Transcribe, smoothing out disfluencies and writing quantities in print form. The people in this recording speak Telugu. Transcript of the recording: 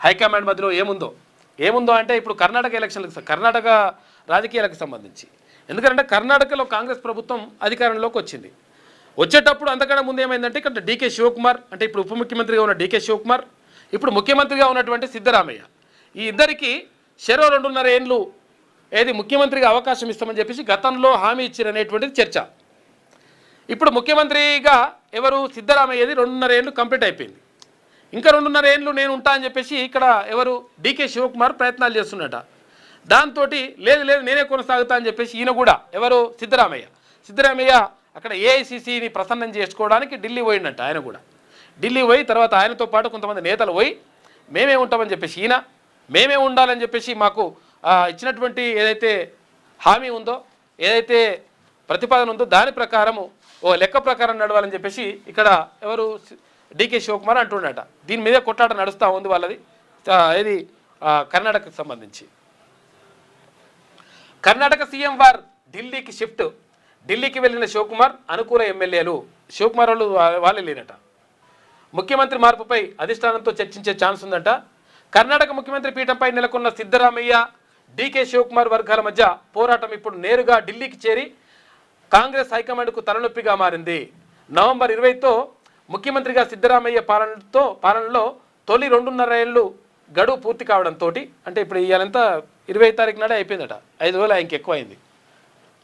హైకమాండ్ మధ్యలో ఏముందో అంటే ఇప్పుడు కర్ణాటక రాజకీయాలకు సంబంధించి, ఎందుకంటే కర్ణాటకలో కాంగ్రెస్ ప్రభుత్వం అధికారంలోకి వచ్చింది. వచ్చేటప్పుడు అంతకన్నా ముందు ఏమైందంటే ఇక్కడ డీకే శివకుమార్, అంటే ఇప్పుడు ఉప ముఖ్యమంత్రిగా ఉన్న డీకే శివకుమార్, ఇప్పుడు ముఖ్యమంత్రిగా ఉన్నటువంటి సిద్ధరామయ్య, ఈ ఇద్దరికి 2.5 ఏళ్ళు ఏది ముఖ్యమంత్రిగా అవకాశం ఇస్తామని చెప్పేసి గతంలో హామీ ఇచ్చారనేటువంటిది చర్చ. ఇప్పుడు ముఖ్యమంత్రిగా ఎవరు సిద్ధరామయ్యది 2.5 ఏళ్ళు కంప్లీట్ అయిపోయింది. ఇంకా 2.5 ఏళ్ళు నేను ఉంటా అని చెప్పేసి ఇక్కడ ఎవరు డీకే శివకుమార్ ప్రయత్నాలు చేస్తున్నట. దాంతో లేదు నేనే కొనసాగుతా అని చెప్పేసి ఈయన కూడా ఎవరు సిద్ధరామయ్య అక్కడ ఏఐసిసిని ప్రసన్నం చేసుకోవడానికి ఢిల్లీ పోయిందంట. ఆయన కూడా ఢిల్లీ పోయి తర్వాత ఆయనతో పాటు కొంతమంది నేతలు పోయి మేమే ఉంటామని చెప్పేసి ఈయన మేమే ఉండాలని చెప్పేసి మాకు ఇచ్చినటువంటి ఏదైతే హామీ ఉందో, ఏదైతే ప్రతిపాదన ఉందో దాని ప్రకారము ఓ లెక్క ప్రకారం నడవాలని చెప్పేసి ఇక్కడ ఎవరు డీకే శివకుమార్ అంటున్నట. దీని మీద కొట్లాట నడుస్తూ ఉంది వాళ్ళది. ఏది కర్ణాటకకు సంబంధించి కర్ణాటక సీఎం వార్ ఢిల్లీకి షిఫ్ట్. ఢిల్లీకి వెళ్ళిన శివకుమార్ అనుకూల ఎమ్మెల్యేలు శివకుమార్ వాళ్ళే లేనట. ముఖ్యమంత్రి మార్పుపై అధిష్టానంతో చర్చించే ఛాన్స్ ఉందంట. కర్ణాటక ముఖ్యమంత్రి పీఠంపై నెలకొన్న సిద్ధరామయ్య, డీకే శివకుమార్ వర్గాల మధ్య పోరాటం ఇప్పుడు నేరుగా ఢిల్లీకి చేరి కాంగ్రెస్ హైకమాండ్కు తలనొప్పిగా మారింది. నవంబర్ 20తో ముఖ్యమంత్రిగా సిద్ధరామయ్య పాలనలో తొలి 2.5 ఏళ్ళు గడువు పూర్తి కావడంతో, అంటే ఇప్పుడు ఇవాళంతా 20 తారీఖు నాడే అయిపోయిందట, 5 రోజులు ఇంకెక్కువ అయింది.